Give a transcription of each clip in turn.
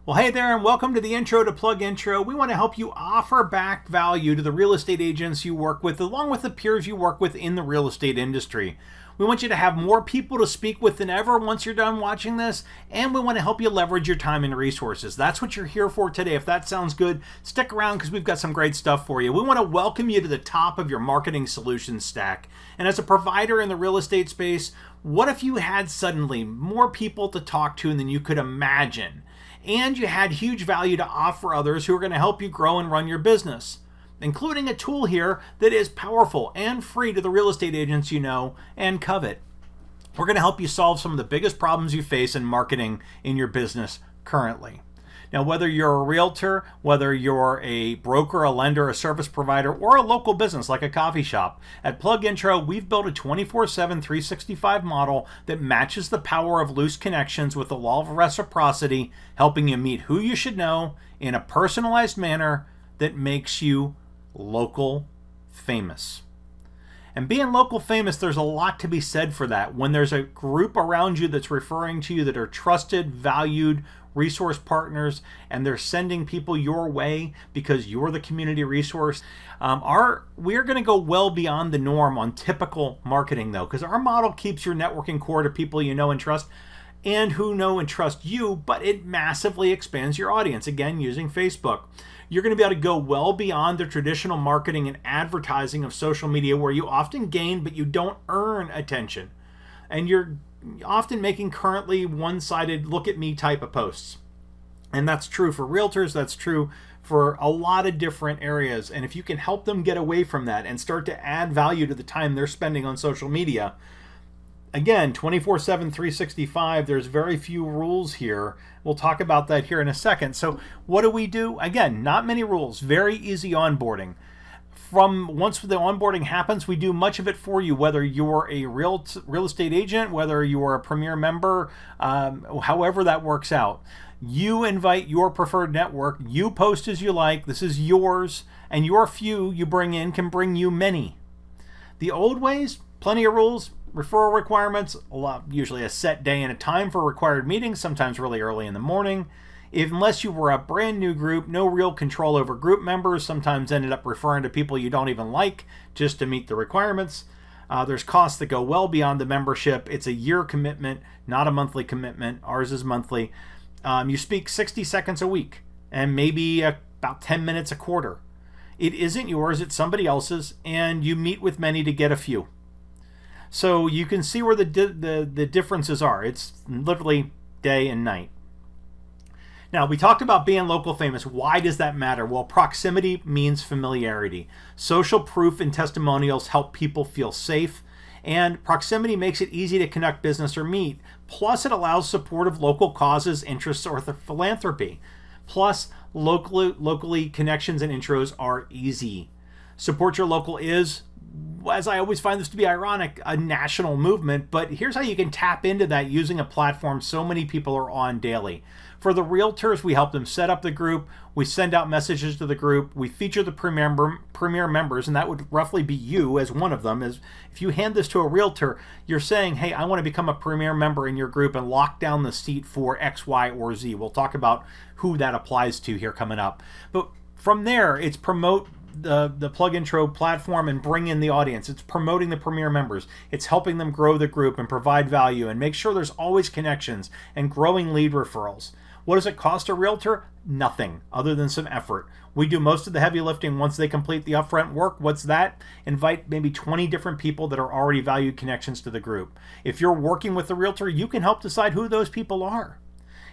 Well, hey there, and welcome to the intro to PlugIntro. We want to help you offer back value to the real estate agents you work with, along with the peers you work with in the real estate industry. We want you to have more people to speak with than ever once you're done watching this, and we want to help you leverage your time and resources. That's what you're here for today. If that sounds good, stick around because we've got some great stuff for you. We want to welcome you to the top of your marketing solutions stack. And as a provider in the real estate space, what if you had suddenly more people to talk to than you could imagine? And you had huge value to offer others who are going to help you grow and run your business, including a tool here that is powerful and free to the real estate agents you know and covet. We're going to help you solve some of the biggest problems you face in marketing in your business currently. Now, whether you're a realtor, whether you're a broker, a lender, a service provider, or a local business like a coffee shop, at PlugIntro, we've built a 24/7, 365 model that matches the power of loose connections with the law of reciprocity, helping you meet who you should know in a personalized manner that makes you local famous. And being local famous, there's a lot to be said for that. When there's a group around you that's referring to you that are trusted, valued, resource partners, and they're sending people your way because you're the community resource. We're going to go well beyond the norm on typical marketing though, because our model keeps your networking core to people you know and trust and who know and trust you, but it massively expands your audience, again, using Facebook. You're going to be able to go well beyond the traditional marketing and advertising of social media where you often gain, but you don't earn attention. And you're often making currently one-sided look at me type of posts. And that's true for realtors, that's true for a lot of different areas. And if you can help them get away from that and start to add value to the time they're spending on social media, again, 24/7, 365, there's very few rules here. We'll talk about that here in a second. So what do? Again, not many rules, very easy onboarding. Once the onboarding happens, we do much of it for you, whether you're a real estate agent, whether you're a premier member, however that works out. You invite your preferred network, you post as you like, this is yours, and your few you bring in can bring you many. The old ways, plenty of rules, referral requirements, usually a set day and a time for required meetings, sometimes really early in the morning. Unless you were a brand new group, no real control over group members, sometimes ended up referring to people you don't even like just to meet the requirements. There's costs that go well beyond the membership. It's a year commitment, not a monthly commitment. Ours is monthly. You speak 60 seconds a week and maybe about 10 minutes a quarter. It isn't yours, it's somebody else's, and you meet with many to get a few. So you can see where the differences are. It's literally day and night. Now, we talked about being local famous. Why does that matter? Well, proximity means familiarity. Social proof and testimonials help people feel safe, and proximity makes it easy to connect business or meet. Plus, it allows support of local causes, interests, or philanthropy. Plus, locally connections and intros are easy. Support Your Local is, as I always find this to be ironic, a national movement, but here's how you can tap into that using a platform so many people are on daily. For the realtors, we help them set up the group, we send out messages to the group, we feature the premier members, and that would roughly be you as one of them. As if you hand this to a realtor, you're saying, hey, I want to become a premier member in your group and lock down the seat for X, Y, or Z. We'll talk about who that applies to here coming up. But from there, it's promote the PlugIntro platform and bring in the audience. It's promoting the premier members. It's helping them grow the group and provide value and make sure there's always connections and growing lead referrals. What does it cost a realtor? Nothing, other than some effort. We do most of the heavy lifting once they complete the upfront work. What's that? Invite maybe 20 different people that are already valued connections to the group. If you're working with the realtor, you can help decide who those people are.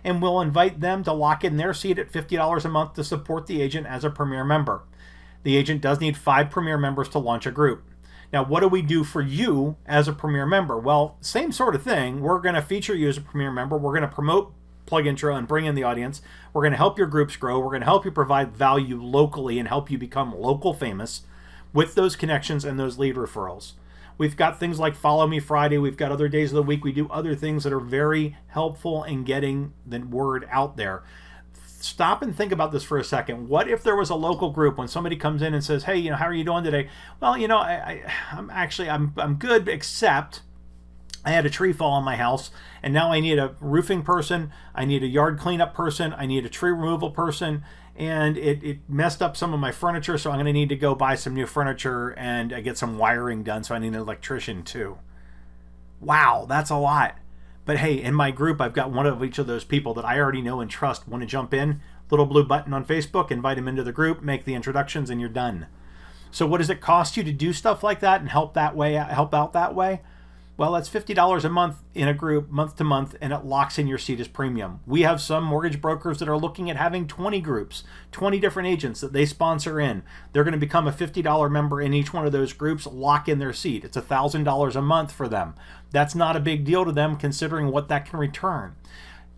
And we'll invite them to lock in their seat at $50 a month to support the agent as a premier member. The agent does need 5 premier members to launch a group. Now, what do we do for you as a premier member? Well, same sort of thing. We're going to feature you as a premier member. We're going to promote PlugIntro and bring in the audience. We're going to help your groups grow. We're going to help you provide value locally and help you become local famous with those connections and those lead referrals. We've got things like Follow Me Friday. We've got other days of the week. We do other things that are very helpful in getting the word out there. Stop and think about this for a second. What if there was a local group when somebody comes in and says, hey, how are you doing today? Well, I'm good, except I had a tree fall on my house, and now I need a roofing person, I need a yard cleanup person, I need a tree removal person, and it messed up some of my furniture, so I'm going to need to go buy some new furniture and get some wiring done, so I need an electrician too. Wow, that's a lot. But hey, in my group, I've got one of each of those people that I already know and trust. Want to jump in? Little blue button on Facebook, invite them into the group, make the introductions, and you're done. So what does it cost you to do stuff like that and help out that way? Well, that's $50 a month in a group, month to month, and it locks in your seat as premium. We have some mortgage brokers that are looking at having 20 groups, 20 different agents that they sponsor in. They're going to become a $50 member in each one of those groups, lock in their seat. It's $1,000 a month for them. That's not a big deal to them considering what that can return.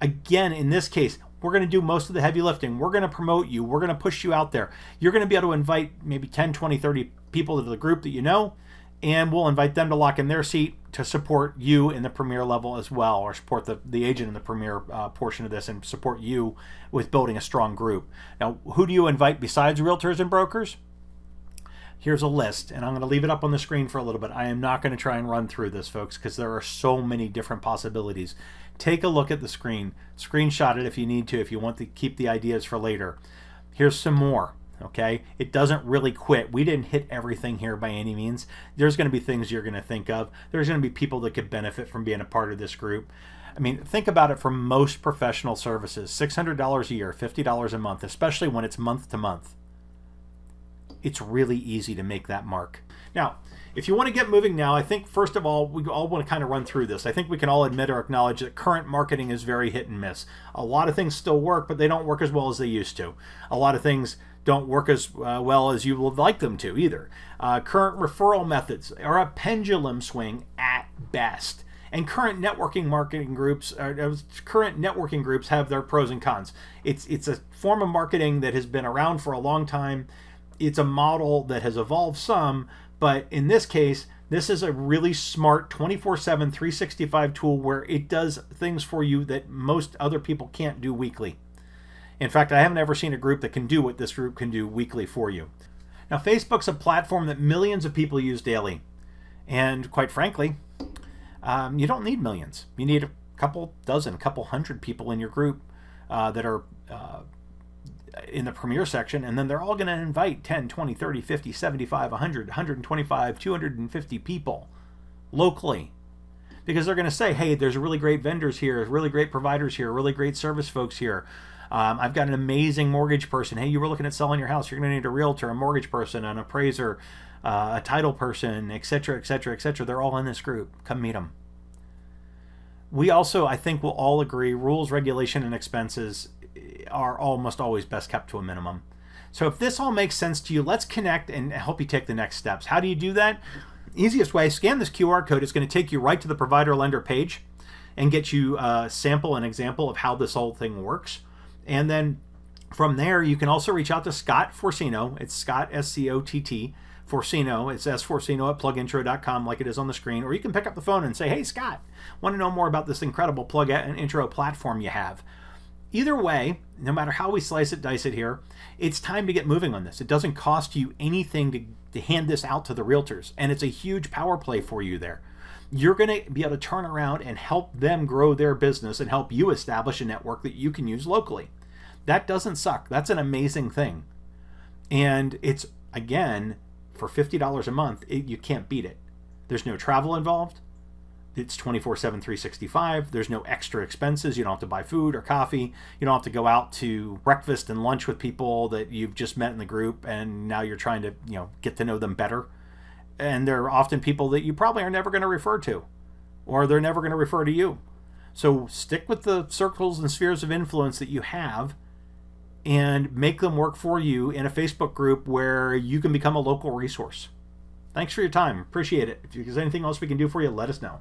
Again, in this case, we're going to do most of the heavy lifting. We're going to promote you. We're going to push you out there. You're going to be able to invite maybe 10, 20, 30 people to the group that you know, and we'll invite them to lock in their seat to support you in the premier level as well, or support the agent in the premier portion of this and support you with building a strong group. Now, who do you invite besides realtors and brokers? Here's a list, and I'm going to leave it up on the screen for a little bit. I am not going to try and run through this, folks, because there are so many different possibilities. Take a look at the screen. Screenshot it if you need to, if you want to keep the ideas for later. Here's some more. Okay, it doesn't really quit. We didn't hit everything here by any means. There's going to be things you're going to think of. There's going to be people that could benefit from being a part of this group. I mean, think about it. For most professional services, $600 a year, $50 a month, especially when it's month to month. It's really easy to make that mark. Now, if you want to get moving now, I think first of all, we all want to kind of run through this. I think we can all admit or acknowledge that current marketing is very hit and miss. A lot of things still work, but they don't work as well as they used to. A lot of things don't work as well as you would like them to either. Current referral methods are a pendulum swing at best. And current networking groups have their pros and cons. It's a form of marketing that has been around for a long time. It's a model that has evolved some, but in this case, this is a really smart 24/7, 365 tool where it does things for you that most other people can't do weekly. In fact, I haven't ever seen a group that can do what this group can do weekly for you. Now, Facebook's a platform that millions of people use daily. And quite frankly, you don't need millions. You need a couple hundred people in your group that are in the premier section, and then they're all going to invite 10, 20, 30, 50, 75, 100, 125, 250 people locally. Because they're going to say, hey, there's really great vendors here, really great providers here, really great service folks here. I've got an amazing mortgage person. Hey, you were looking at selling your house. You're going to need a realtor, a mortgage person, an appraiser, a title person, etc., etc., etc. They're all in this group. Come meet them. We also, I think we'll all agree, rules, regulation, and expenses are almost always best kept to a minimum. So if this all makes sense to you, let's connect and help you take the next steps. How do you do that? Easiest way, scan this QR code. It's going to take you right to the provider lender page and get you a sample and example of how this whole thing works. And then from there, you can also reach out to Scott Forcino. It's Scott, S-C-O-T-T, Forcino. It's sforcino at plugintro.com like it is on the screen. Or you can pick up the phone and say, hey, Scott, want to know more about this incredible PlugIntro platform you have. Either way, no matter how we slice it, dice it here, it's time to get moving on this. It doesn't cost you anything to hand this out to the realtors. And it's a huge power play for you there. You're going to be able to turn around and help them grow their business and help you establish a network that you can use locally. That doesn't suck. That's an amazing thing. And it's, again, for $50 a month, you can't beat it. There's no travel involved. It's 24/7, 365. There's no extra expenses. You don't have to buy food or coffee. You don't have to go out to breakfast and lunch with people that you've just met in the group and now you're trying to, get to know them better. And they're often people that you probably are never going to refer to, or they're never going to refer to you. So stick with the circles and spheres of influence that you have and make them work for you in a Facebook group where you can become a local resource. Thanks for your time. Appreciate it. If there's anything else we can do for you, let us know.